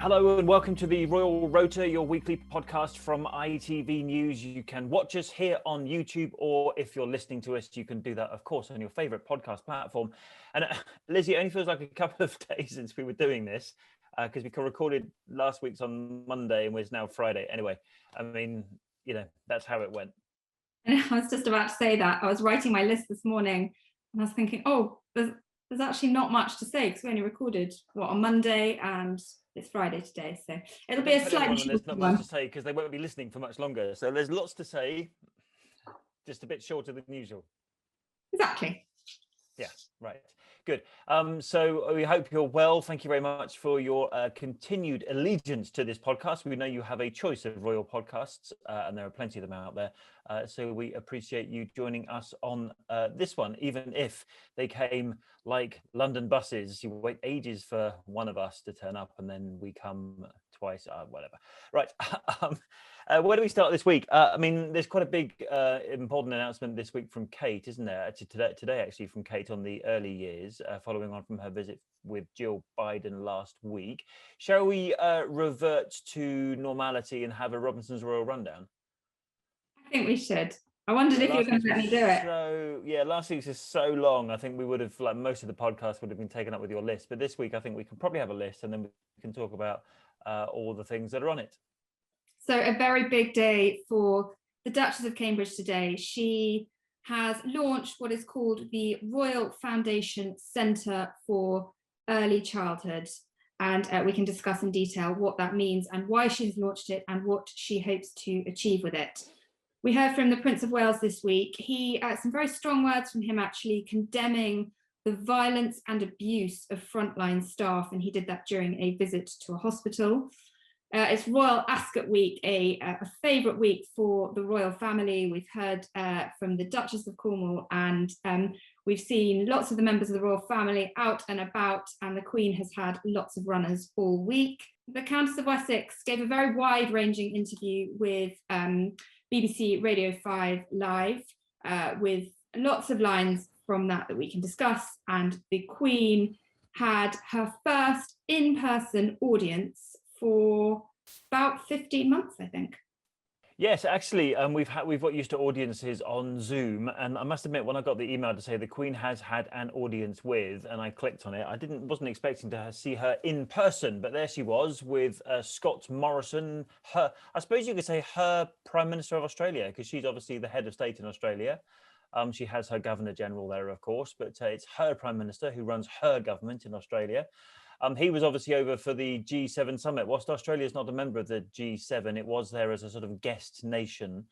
Hello and welcome to the Royal Rota, your weekly podcast from ITV News. You can watch us here on YouTube, or if you're listening to us, you can do that, of course, on your favourite podcast platform. And Lizzie, it only feels like a couple of days since we were doing this, because we recorded last week's on Monday and it's now Friday. Anyway, I mean, you know, that's how it went. And I was just about to say that. I was writing my list this morning and I was thinking, oh, there's actually not much to say because we only recorded, on Monday, and it's Friday today, so it'll be a slightly shorter one. There's not much to say because they won't be listening for much longer. So there's lots to say, just a bit shorter than usual. Exactly. Yeah, right. Good. So we hope you're well. Thank you very much for your continued allegiance to this podcast. We know you have a choice of royal podcasts, and there are plenty of them out there. So we appreciate you joining us on this one, even if they came like London buses. You wait ages for one of us to turn up, and then we come twice, whatever. Right. Where do we start this week? I mean, there's quite a big, important announcement this week from Kate, isn't there? Today, actually, from Kate on the early years, following on from her visit with Jill Biden last week. Shall we revert to normality and have a Robinson's Royal Rundown? I think we should. I wondered if you were going to let me do it. So, yeah, last week's is so long. I think we would have, like most of the podcast would have been taken up with your list. But this week, I think we can probably have a list and then we can talk about all the things that are on it. So a very big day for the Duchess of Cambridge today. She has launched what is called the Royal Foundation Centre for Early Childhood. And we can discuss in detail what that means and why she's launched it and what she hopes to achieve with it. We heard from the Prince of Wales this week. He some very strong words from him, actually, condemning the violence and abuse of frontline staff. And he did that during a visit to a hospital. It's Royal Ascot Week, a favourite week for the royal family. We've heard from the Duchess of Cornwall, and we've seen lots of the members of the royal family out and about, and the Queen has had lots of runners all week. The Countess of Wessex gave a very wide-ranging interview with BBC Radio 5 Live, with lots of lines from that we can discuss, and the Queen had her first in-person audience for about 15 months, I think. Yes, actually, we've got used to audiences on Zoom, and I must admit, when I got the email to say the Queen has had an audience with, and I clicked on it, I wasn't expecting to see her in person, but there she was with Scott Morrison. I suppose you could say her Prime Minister of Australia, because she's obviously the head of state in Australia. She has her Governor General there, of course, but it's her Prime Minister who runs her government in Australia. He was obviously over for the G7 summit. Whilst Australia is not a member of the G7, it was there as a sort of guest nation.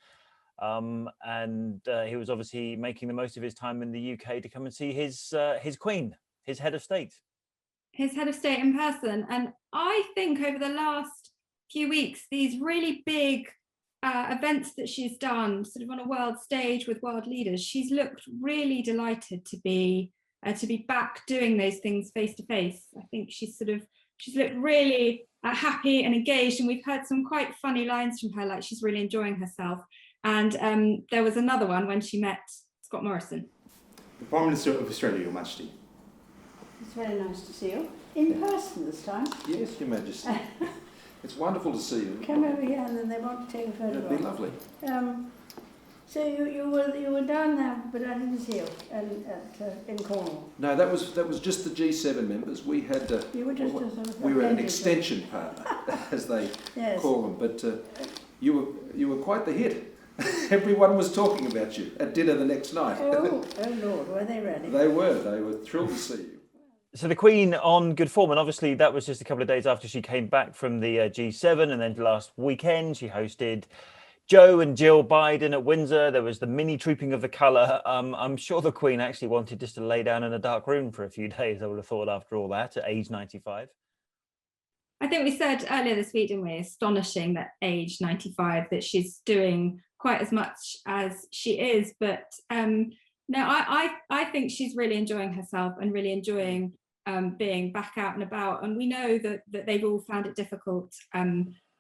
And he was obviously making the most of his time in the UK to come and see his Queen, his head of state. His head of state in person. And I think over the last few weeks, these really big events that she's done, sort of on a world stage with world leaders, she's looked really delighted to be back doing those things face to face. I think she's looked really happy and engaged, and we've heard some quite funny lines from her, like she's really enjoying herself. And there was another one when she met Scott Morrison. The Prime Minister of Australia, Your Majesty. It's very nice to see you in person this time. Yes, Your Majesty. It's wonderful to see you. Come over here, and then they want to take a photograph. That'd be lovely. So you were down there, but I didn't see you in Cornwall. No, that was just the G7 members. We had You were just a sort of we were an extension partner, as they call them. But you were quite the hit. Everyone was talking about you at dinner the next night. Oh Lord, were they ready? They were thrilled to see you. So the Queen on good form, and obviously that was just a couple of days after she came back from the G7, and then last weekend she hosted Joe and Jill Biden at Windsor. There was the mini trooping of the colour. I'm sure the Queen actually wanted just to lay down in a dark room for a few days, I would have thought, after all that, at age 95. I think we said earlier this week, didn't we, astonishing that age 95, that she's doing quite as much as she is. But no, I think she's really enjoying herself and really enjoying being back out and about. And we know that they've all found it difficult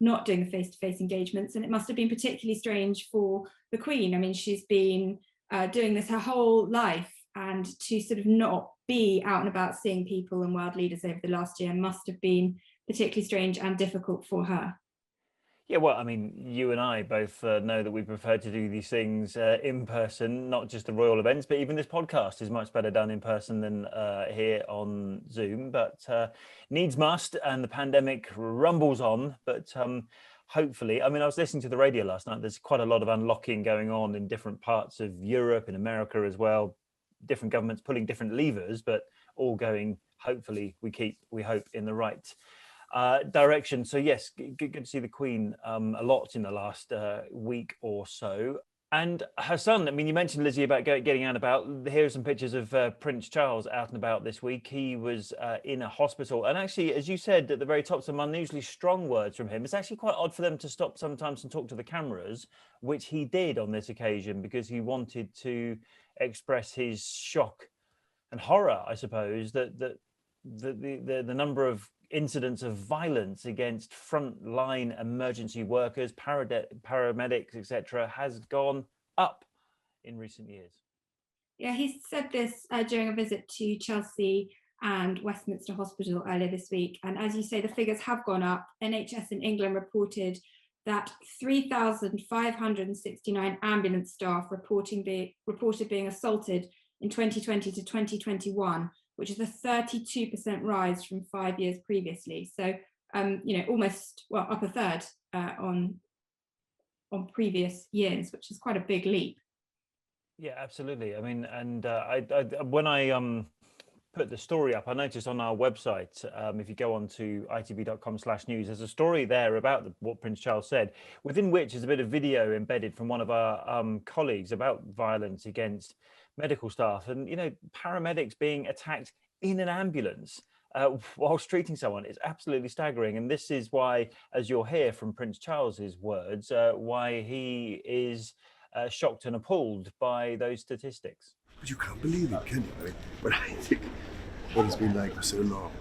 not doing the face-to-face engagements, and it must have been particularly strange for the Queen. I mean, she's been doing this her whole life, and to sort of not be out and about seeing people and world leaders over the last year must have been particularly strange and difficult for her. Yeah, well, I mean, you and I both know that we prefer to do these things in person, not just the royal events, but even this podcast is much better done in person than here on Zoom. But needs must, and the pandemic rumbles on. But hopefully, I mean, I was listening to the radio last night. There's quite a lot of unlocking going on in different parts of Europe, in America as well. Different governments pulling different levers, but all going, hopefully, we hope, in the right direction. So yes, good to see the Queen a lot in the last week or so. And her son, I mean, you mentioned, Lizzie, about getting out and about. Here are some pictures of Prince Charles out and about this week. He was in a hospital. And actually, as you said at the very top, some unusually strong words from him. It's actually quite odd for them to stop sometimes and talk to the cameras, which he did on this occasion because he wanted to express his shock and horror, I suppose, that the number of incidents of violence against frontline emergency workers, paramedics, etc., has gone up in recent years. Yeah, he said this during a visit to Chelsea and Westminster Hospital earlier this week. And as you say, the figures have gone up. NHS in England reported that 3,569 ambulance staff reported being assaulted in 2020 to 2021, which is a 32% rise from 5 years previously. So, almost, well, up a third on previous years, which is quite a big leap. Yeah, absolutely. I mean, and when I put the story up, I noticed on our website, if you go on to itv.com/news, there's a story there about what Prince Charles said, within which is a bit of video embedded from one of our colleagues about violence against medical staff and, paramedics being attacked in an ambulance whilst treating someone is absolutely staggering. And this is why, as you'll hear from Prince Charles's words, why he is shocked and appalled by those statistics. But you can't believe it, can you? I mean, but I think what it's been like for so long,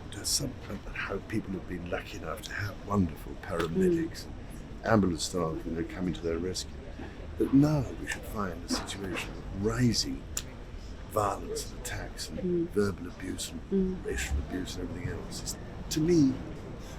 how people have been lucky enough to have wonderful paramedics and ambulance staff, coming to their rescue. But now we should find a situation of rising violence and attacks and verbal abuse and racial abuse and everything else. It's, to me,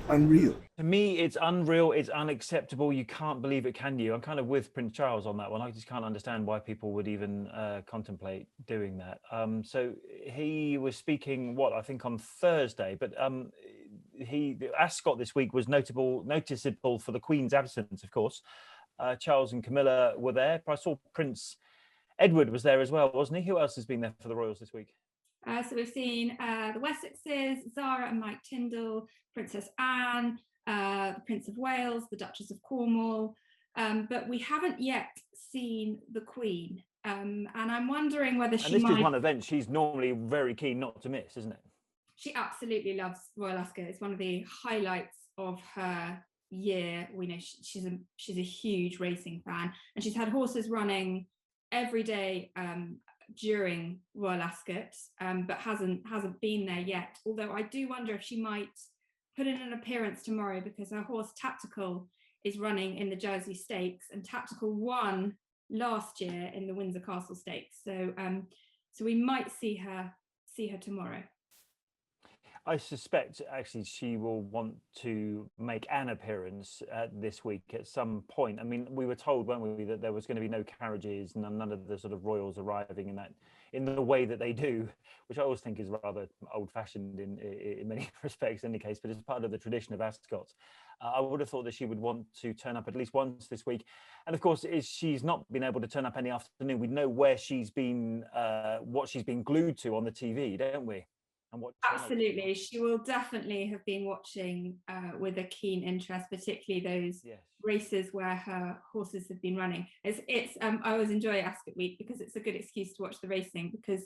unreal. To me, it's unreal. It's unacceptable. You can't believe it, can you? I'm kind of with Prince Charles on that one. I just can't understand why people would even contemplate doing that. So he was speaking, I think on Thursday, but Ascot this week was noticeable for the Queen's absence, of course. Charles and Camilla were there, but I saw Prince Edward was there as well, wasn't he? Who else has been there for the Royals this week? So we've seen the Wessexes, Zara and Mike Tyndall, Princess Anne, the Prince of Wales, the Duchess of Cornwall, but we haven't yet seen the Queen. And I'm wondering whether she might... And this is one event she's normally very keen not to miss, isn't it? She absolutely loves Royal Ascot. It's one of the highlights of her year. We know she's a huge racing fan, and she's had horses running every day during Royal Ascot, but hasn't been there yet. Although I do wonder if she might put in an appearance tomorrow, because her horse Tactical is running in the Jersey Stakes, and Tactical won last year in the Windsor Castle Stakes. So we might see her tomorrow. I suspect actually she will want to make an appearance this week at some point. I mean, we were told, weren't we, that there was going to be no carriages and none of the sort of royals arriving in the way that they do, which I always think is rather old-fashioned in many respects in any case, but it's part of the tradition of Ascot. I would have thought that she would want to turn up at least once this week. And of course, she's not been able to turn up any afternoon. We know where she's been, what she's been glued to on the TV, don't we? Absolutely, she will definitely have been watching with a keen interest, particularly those races where her horses have been running. I always enjoy Ascot Week because it's a good excuse to watch the racing, because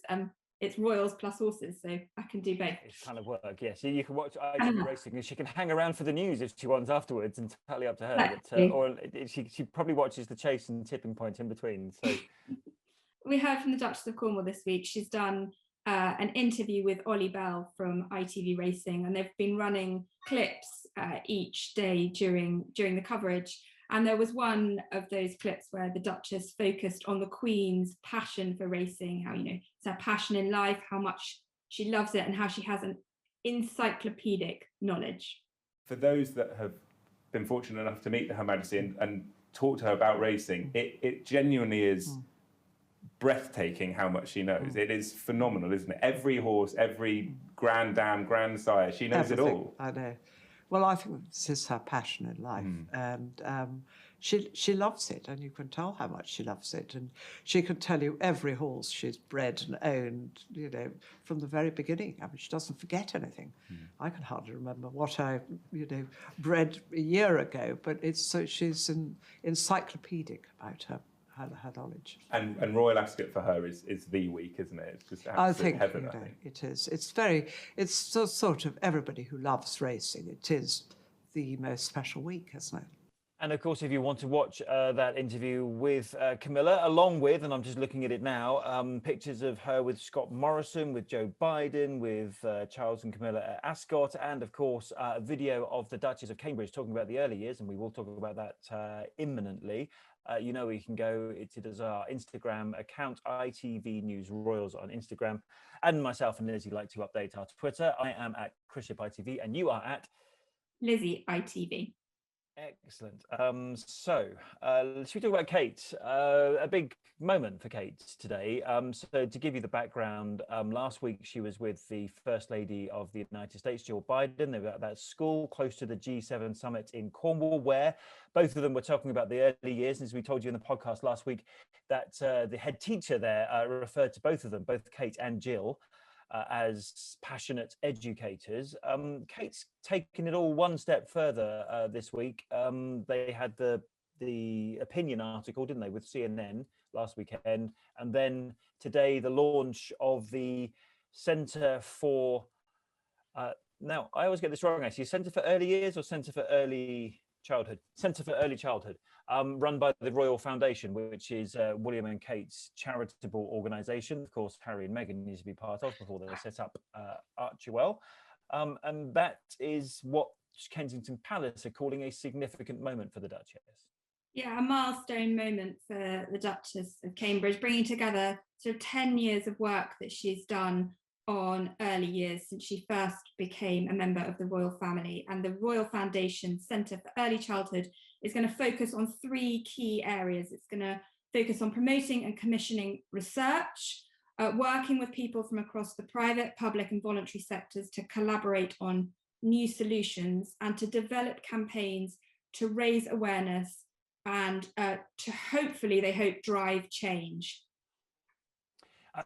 it's royals plus horses, so I can do both. It's kind of work, yes. You can watch ITV racing, and she can hang around for the news if she wants afterwards, entirely up to her. Exactly. But, or she probably watches the chase and tipping point in between. So we heard from the Duchess of Cornwall this week. She's done an interview with Ollie Bell from ITV Racing, and they've been running clips each day during the coverage. And there was one of those clips where the Duchess focused on the Queen's passion for racing, how, it's her passion in life, how much she loves it, and how she has an encyclopaedic knowledge. for those that have been fortunate enough to meet Her Majesty and talk to her about racing, it genuinely is breathtaking how much she knows. It is phenomenal, isn't it? Every horse, every grand dam, grand sire, she knows Everything, it all. I know. Well, I think this is her passion in life, and she loves it, and you can tell how much she loves it. And she can tell you every horse she's bred and owned, you know, from the very beginning. I mean, she doesn't forget anything. I can hardly remember what I, you know, bred a year ago, but it's so she's encyclopedic about her knowledge. And Royal Ascot for her is the week, isn't it? It's just absolute I think, heaven. you know, I think it is. It's sort of everybody who loves racing. It is the most special week, isn't it? And of course, if you want to watch that interview with Camilla, along with, and I'm just looking at it now, pictures of her with Scott Morrison, with Joe Biden, with Charles and Camilla at Ascot, and of course, a video of the Duchess of Cambridge talking about the early years, and we will talk about that imminently. You know, we can go to our Instagram account, ITV News Royals on Instagram, and myself and Lizzie like to update our Twitter. I am at ChrisShipITV, and you are at Lizzie ITV. Excellent. So should we talk about Kate? A big moment for Kate today. So to give you the background, last week she was with the First Lady of the United States, Jill Biden. They were at that school close to the G7 summit in Cornwall, where both of them were talking about the early years. As we told you in the podcast last week, that the head teacher there referred to both of them, both Kate and Jill, as passionate educators. Kate's taken it all one step further this week. They had the opinion article, didn't they, with CNN last weekend, and then today the launch of the Centre for now I always get this wrong actually, Centre for Early Years or Centre for Early Childhood? Centre for Early Childhood, run by the Royal Foundation, which is William and Kate's charitable organisation. Of course, Harry and Meghan need to be part of before they set up Archewell. And that is what Kensington Palace are calling a significant moment for the Duchess. Yeah, a milestone moment for the Duchess of Cambridge, bringing together sort of 10 years of work that she's done on early years since she first became a member of the royal family. And the Royal Foundation Centre for Early Childhood is going to focus on 3 key areas. It's going to focus on promoting and commissioning research, working with people from across the private, public and voluntary sectors to collaborate on new solutions, and to develop campaigns to raise awareness and to hopefully, they hope, drive change.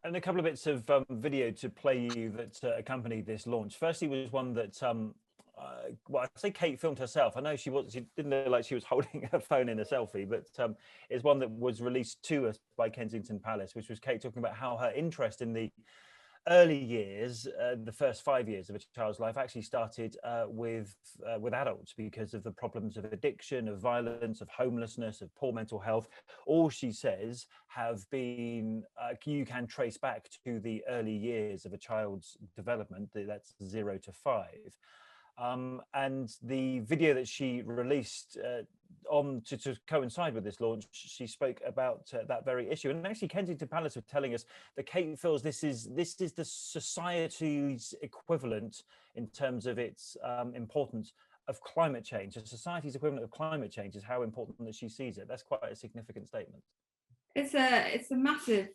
And a couple of bits of video to play you that accompanied this launch. Firstly was one that, well, I say Kate filmed herself. I know she didn't look like she was holding her phone in a selfie, but it's one that was released to us by Kensington Palace, which was Kate talking about how her interest in the early years, the first 5 years of a child's life, actually started with adults because of the problems of addiction, of violence, of homelessness, of poor mental health. All she says have been, you can trace back to the early years of a child's development, that's 0 to 5. And the video that she released to coincide with this launch, she spoke about that very issue. And actually, Kensington Palace were telling us that Kate feels this is the society's equivalent in terms of its importance of climate change. The society's equivalent of climate change is how important that she sees it. That's quite a significant statement. It's a massive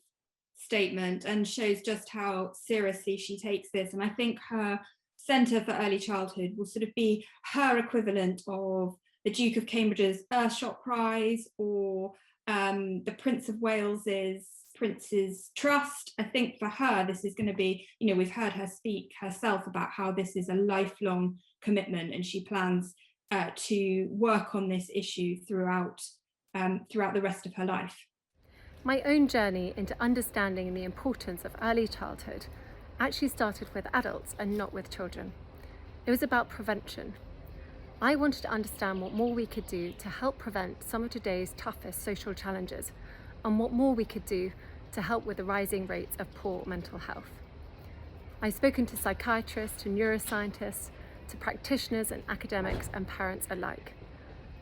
statement and shows just how seriously she takes this. And I think her Centre for Early Childhood will sort of be her equivalent of the Duke of Cambridge's Earthshot Prize, or the Prince of Wales's Prince's Trust. I think for her, this is going to be, you know, we've heard her speak herself about how this is a lifelong commitment, and she plans to work on this issue throughout the rest of her life. My own journey into understanding the importance of early childhood actually started with adults and not with children. It was about prevention. I wanted to understand what more we could do to help prevent some of today's toughest social challenges, and what more we could do to help with the rising rates of poor mental health. I've spoken to psychiatrists, to neuroscientists, to practitioners and academics and parents alike.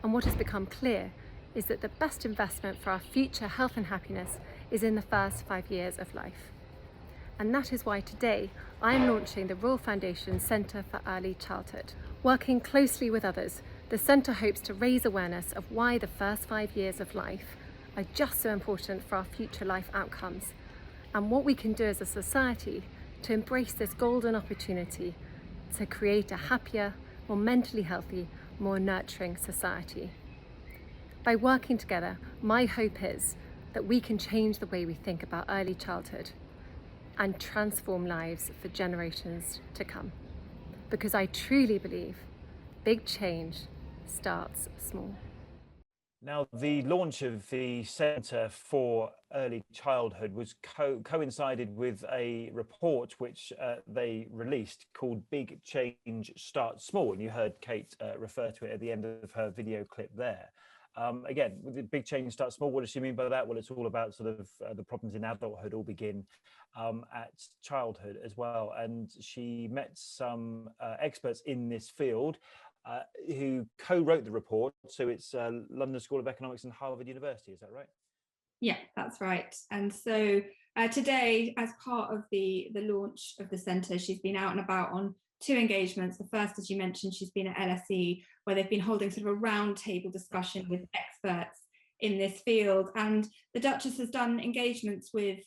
And what has become clear is that the best investment for our future health and happiness is in the first 5 years of life. And that is why today I'm launching the Royal Foundation Centre for Early Childhood. Working closely with others, the centre hopes to raise awareness of why the first 5 years of life are just so important for our future life outcomes, and what we can do as a society to embrace this golden opportunity to create a happier, more mentally healthy, more nurturing society. By working together, my hope is that we can change the way we think about early childhood and transform lives for generations to come. Because I truly believe big change starts small. Now, the launch of the Centre for Early Childhood was coincided with a report which they released called Big Change Starts Small. And you heard Kate refer to it at the end of her video clip there. Again, with the big change starts small, what does she mean by that? Well, it's all about sort of the problems in adulthood all begin at childhood as well. And she met some experts in this field who co-wrote the report. So it's London School of Economics and Harvard University, is that right? Yeah, that's right. And so today, as part of the launch of the centre, she's been out and about on 2 engagements. The first, as you mentioned, she's been at LSE, where they've been holding sort of a roundtable discussion with experts in this field. And the Duchess has done engagements with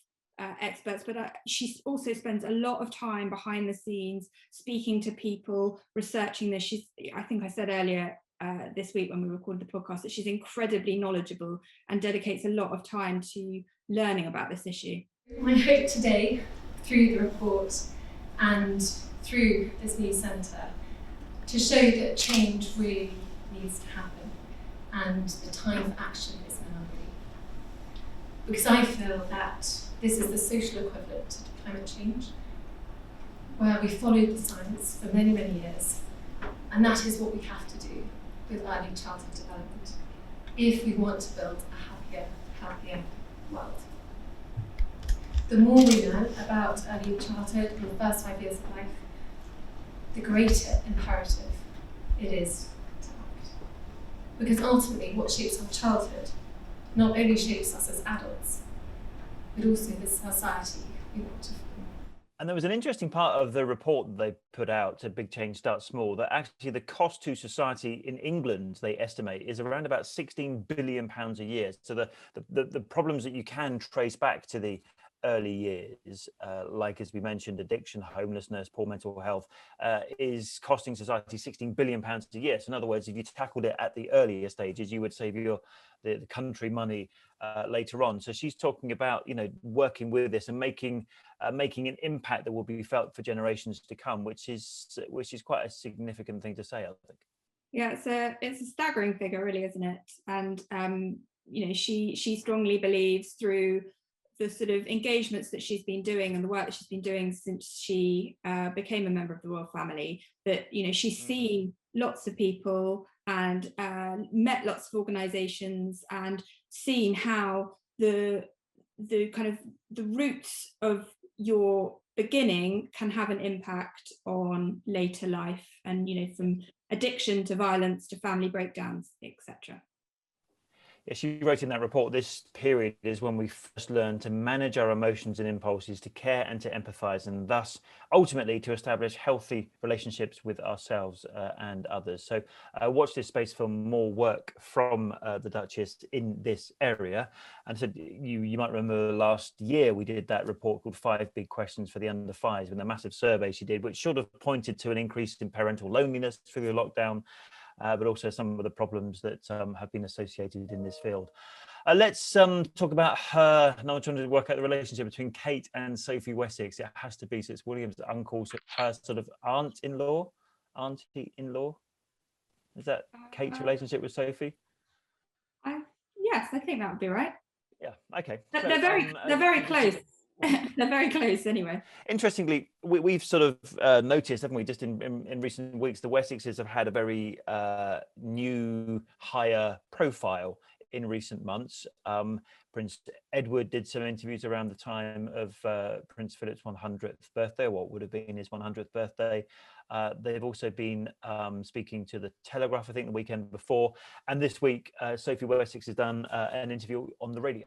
experts, but she also spends a lot of time behind the scenes, speaking to people, researching this. I think I said earlier this week when we recorded the podcast that she's incredibly knowledgeable and dedicates a lot of time to learning about this issue. My hope today, through the report and through this new centre, to show that change really needs to happen and the time for action is now. Because I feel that this is the social equivalent to climate change, where we followed the science for many, many years, and that is what we have to do with early childhood development if we want to build a happier, healthier world. The more we learn about early childhood and the first 5 years of life, the greater imperative it is to act. Because ultimately what shapes our childhood not only shapes us as adults, but also the society we want to form. And there was an interesting part of the report that they put out to Big Change Starts Small, that actually the cost to society in England, they estimate, is around about £16 billion a year. So the problems that you can trace back to the early years, like as we mentioned, addiction, homelessness, poor mental health, is costing society £16 billion a year. So in other words, if you tackled it at the earlier stages, you would save the country money later on. So she's talking about, working with this and making an impact that will be felt for generations to come, which is quite a significant thing to say, I think. Yeah, it's a staggering figure, really, isn't it? And she strongly believes, through the sort of engagements that she's been doing and the work that she's been doing since she became a member of the royal family, that she's seen lots of people and met lots of organisations and seen how the kind of the roots of your beginning can have an impact on later life, and from addiction to violence to family breakdowns, etc. Yeah, she wrote in that report, this period is when we first learn to manage our emotions and impulses, to care and to empathise, and thus ultimately to establish healthy relationships with ourselves and others. So watch this space for more work from the Duchess in this area. And so you might remember last year we did that report called 5 Big Questions for the Under 5s, with a massive survey she did, which sort of pointed to an increase in parental loneliness through the lockdown, but also some of the problems that have been associated in this field. Let's talk about her. Now I'm trying to work out the relationship between Kate and Sophie Wessex. It has to be, so it's William's uncle, so her sort of auntie-in-law. Is that Kate's relationship with Sophie? Yes, I think that would be right. Yeah, okay. They're very close. They're very close anyway. Interestingly, we've sort of noticed, haven't we, just in recent weeks, the Wessexes have had a very new, higher profile in recent months. Prince Edward did some interviews around the time of Prince Philip's 100th birthday, or what would have been his 100th birthday. They've also been speaking to the Telegraph, I think, the weekend before. And this week, Sophie Wessex has done an interview on the radio.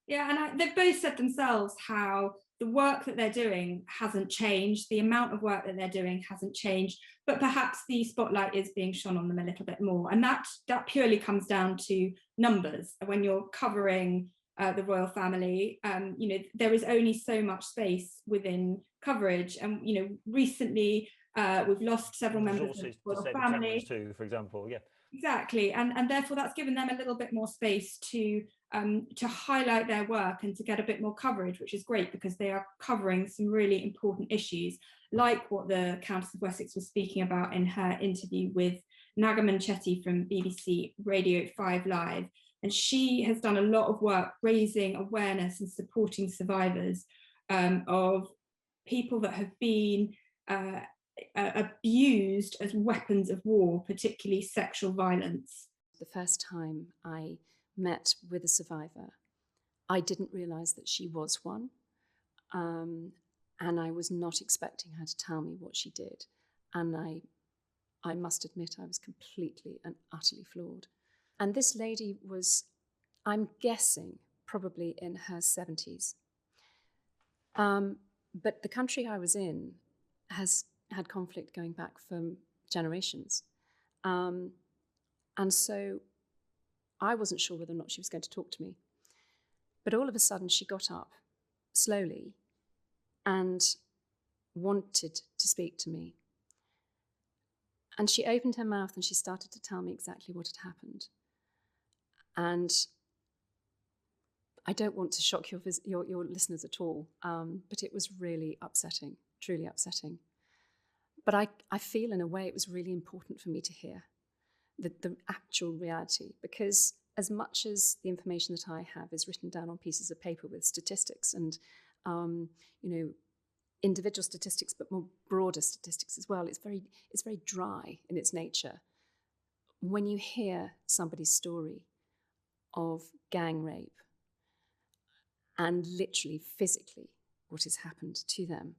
Yeah, and they've both said themselves how the work that they're doing hasn't changed, the amount of work that they're doing hasn't changed, but perhaps the spotlight is being shone on them a little bit more. And that purely comes down to numbers. When you're covering the royal family, there is only so much space within coverage. And, recently we've lost several members of the royal family too, for example. Yeah, exactly. And therefore that's given them a little bit more space to highlight their work and to get a bit more coverage, which is great because they are covering some really important issues, like what the Countess of Wessex was speaking about in her interview with Nagaman Chetty from BBC Radio 5 Live. And she has done a lot of work raising awareness and supporting survivors of people that have been abused as weapons of war, particularly sexual violence. The first time I met with a survivor, I didn't realise that she was one, and I was not expecting her to tell me what she did. And I must admit I was completely and utterly floored. And this lady was, I'm guessing, probably in her 70s. But the country I was in has had conflict going back for generations. And so I wasn't sure whether or not she was going to talk to me. But all of a sudden she got up slowly and wanted to speak to me. And she opened her mouth and she started to tell me exactly what had happened. And I don't want to shock your listeners at all, but it was really upsetting, truly upsetting. But I feel in a way it was really important for me to hear the actual reality, because as much as the information that I have is written down on pieces of paper with statistics and individual statistics, but more broader statistics as well, it's very dry in its nature. When you hear somebody's story of gang rape and literally physically what has happened to them,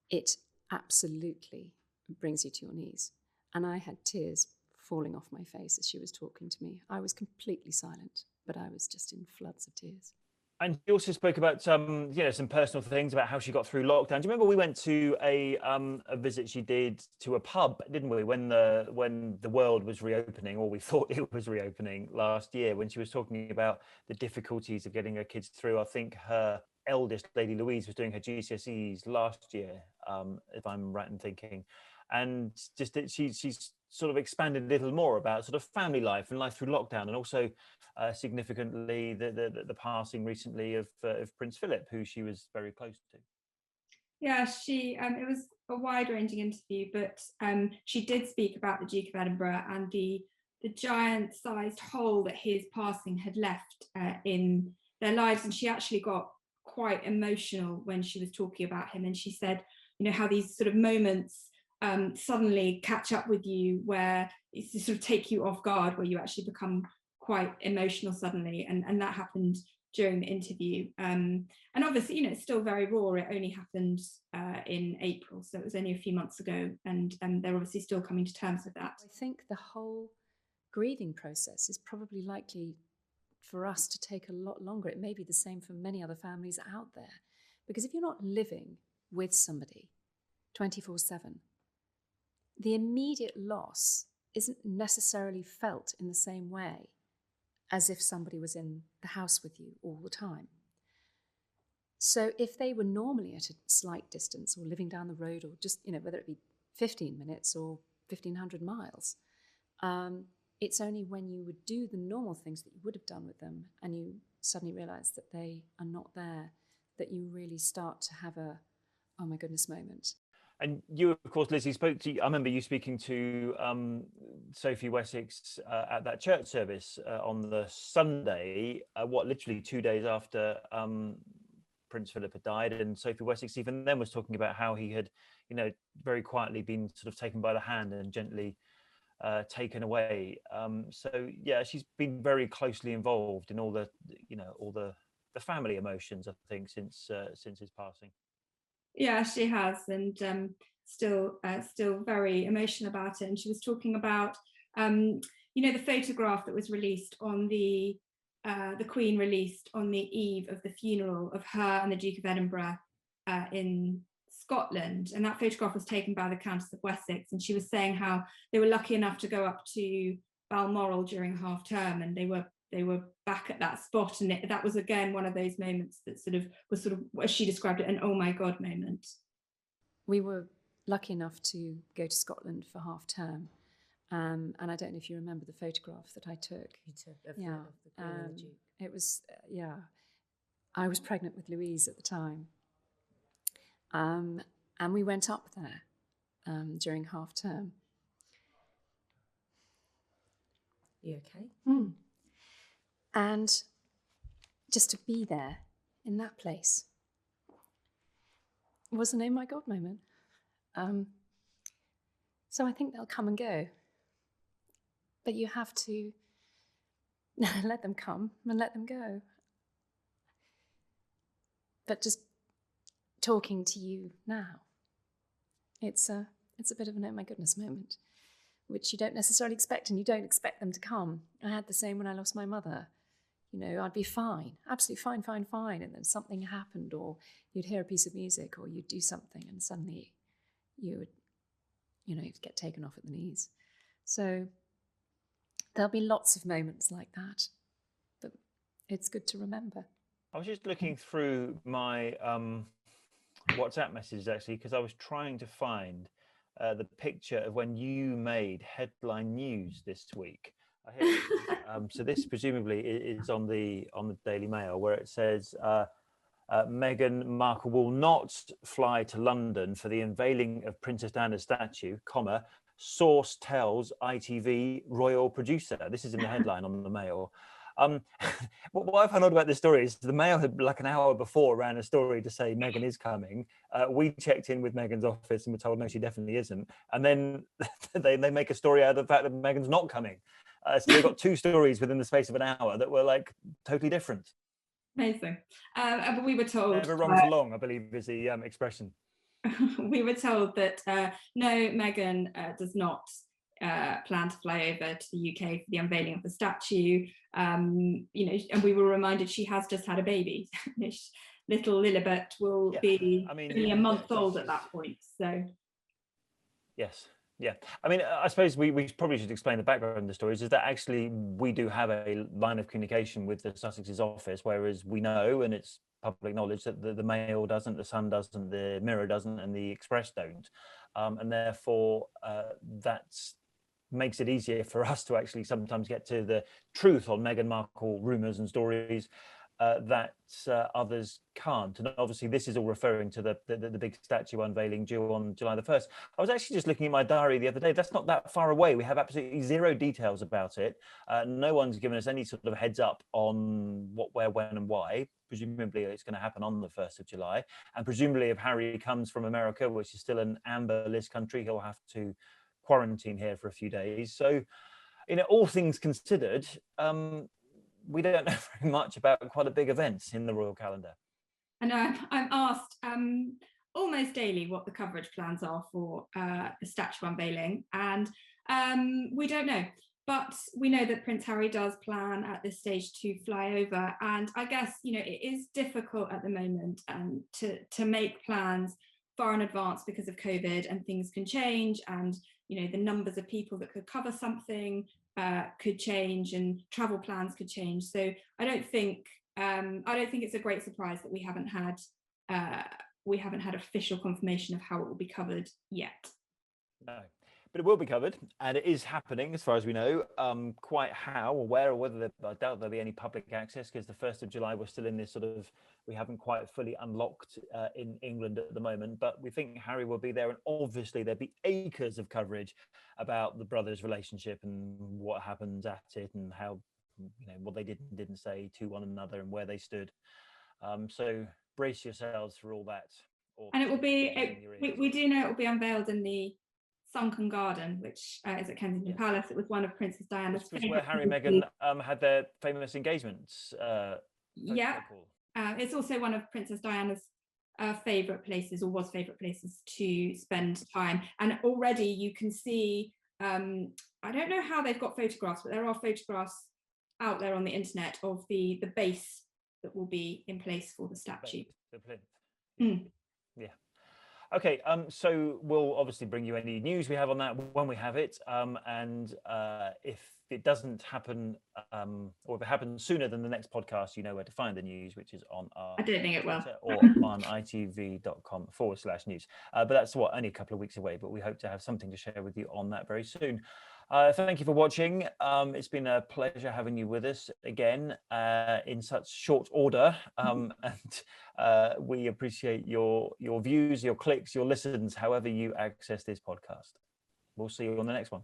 it absolutely brings you to your knees. And I had tears falling off my face as she was talking to me. I was completely silent, but I was just in floods of tears. And you also spoke about some personal things about how she got through lockdown. Do you remember we went to a visit she did to a pub, didn't we, when the world was reopening, or we thought it was reopening last year, when she was talking about the difficulties of getting her kids through. I think her eldest, Lady Louise, was doing her GCSEs last year, if I'm right in thinking. And just that she's sort of expanded a little more about sort of family life and life through lockdown, and also significantly the passing recently of Prince Philip, who she was very close to. Yeah, it was a wide-ranging interview, but she did speak about the Duke of Edinburgh and the giant-sized hole that his passing had left in their lives, and she actually got quite emotional when she was talking about him. And she said, how these sort of moments suddenly catch up with you, where it's to sort of take you off guard, where you actually become quite emotional suddenly, and that happened during the interview. And obviously, it's still very raw. It only happened in April, so it was only a few months ago, and they're obviously still coming to terms with that. I think the whole grieving process is probably likely for us to take a lot longer. It may be the same for many other families out there, because if you're not living with somebody 24/7, the immediate loss isn't necessarily felt in the same way as if somebody was in the house with you all the time. So if they were normally at a slight distance or living down the road, or just, whether it be 15 minutes or 1,500 miles, it's only when you would do the normal things that you would have done with them and you suddenly realise that they are not there, that you really start to have a, oh my goodness moment. And you, of course, Lizzie, I remember you speaking to Sophie Wessex at that church service on the Sunday, literally 2 days after Prince Philip had died. And Sophie Wessex even then was talking about how he had, very quietly been sort of taken by the hand and gently taken away. So yeah, she's been very closely involved in all the family emotions, I think, since his passing. Yeah, she has, and still very emotional about it. And she was talking about, the photograph that was released on the the Queen released on the eve of the funeral of her and the Duke of Edinburgh in Scotland, and that photograph was taken by the Countess of Wessex, and she was saying how they were lucky enough to go up to Balmoral during half term, and they were back at that spot, and that was again one of those moments that was as she described it, an oh my god moment. We were lucky enough to go to Scotland for half term, and I don't know if you remember the photograph that I took. You took of the Queen and the Duke. It was I was pregnant with Louise at the time. And we went up there during half term. You okay? Mm. And just to be there in that place was an oh my God moment. So I think they'll come and go. But you have to let them come and let them go. But just talking to you now, it's a bit of an oh my goodness moment, which you don't necessarily expect, and you don't expect them to come. I had the same when I lost my mother. You know, I'd be fine, absolutely fine, and then something happened, or you'd hear a piece of music, or you'd do something, and suddenly you would, get taken off at the knees. So there'll be lots of moments like that, but it's good to remember. I was just looking through my WhatsApp messages, actually, because I was trying to find the picture of when you made headline news this week. So this presumably is on the Daily Mail, where it says Meghan Markle will not fly to London for the unveiling of Princess Diana's statue, source tells ITV royal producer. This is in the headline on the Mail. What I found out about this story is the Mail had, like, an hour before, ran a story to say Meghan is coming. We checked in with Meghan's office and were told no, she definitely isn't. And then they make a story out of the fact that Meghan's not coming. So they got two stories within the space of an hour that were like totally different. Amazing. But we were told never wrong for long, I believe is the expression. We were told that no, Meghan does not plan to fly over to the UK for the unveiling of the statue. And we were reminded she has just had a baby. Little Lilibet will be only a month old at that point. So yes. Yeah, I mean, I suppose we probably should explain the background of the stories, is that actually we do have a line of communication with the Sussex's office, whereas we know, and it's public knowledge, that the Mail doesn't, the Sun doesn't, the Mirror doesn't, and the Express don't. And therefore, that makes it easier for us to actually sometimes get to the truth on Meghan Markle rumours and stories that others can't. And obviously this is all referring to the big statue unveiling due on July the 1st. I was actually just looking at my diary the other day. That's not that far away. We have absolutely zero details about it. No one's given us any sort of heads up on what, where, when and why. Presumably it's going to happen on the 1st of July. And presumably if Harry comes from America, which is still an amber list country, he'll have to quarantine here for a few days. So, all things considered, we don't know very much about quite a big events in the royal calendar. I know I'm asked almost daily what the coverage plans are for the statue unveiling, and we don't know. But we know that Prince Harry does plan at this stage to fly over, and I guess it is difficult at the moment to make plans far in advance because of COVID, and things can change, and the numbers of people that could cover something could change, and travel plans could change. So I don't think it's a great surprise that we haven't had official confirmation of how it will be covered yet. No, but it will be covered, and it is happening as far as we know. Quite how or where or whether I doubt there'll be any public access, because the 1st of July we're still in this we haven't quite fully unlocked in England at the moment, but we think Harry will be there, and obviously there'll be acres of coverage about the brothers' relationship and what happens at it, and how what they did and didn't say to one another, and where they stood. So brace yourselves for all that. And it will be we do know it will be unveiled in the Sunken Garden, which is at Kensington Palace. It was one of Princess Diana's favourite. Where Harry and Meghan had their famous engagements. It's also one of Princess Diana's favourite places, or was favourite places to spend time. And already you can see, I don't know how they've got photographs, but there are photographs out there on the internet of the base that will be in place for the statue. The plinth. Mm. Yeah. Okay, so we'll obviously bring you any news we have on that when we have it, and if it doesn't happen, or if it happens sooner than the next podcast, you know where to find the news, which is on our I don't think it will. Twitter or on itv.com/news. But that's only a couple of weeks away, but we hope to have something to share with you on that very soon. Thank you for watching. It's been a pleasure having you with us again in such short order, and we appreciate your views, your clicks, your listens, however you access this podcast. We'll see you on the next one.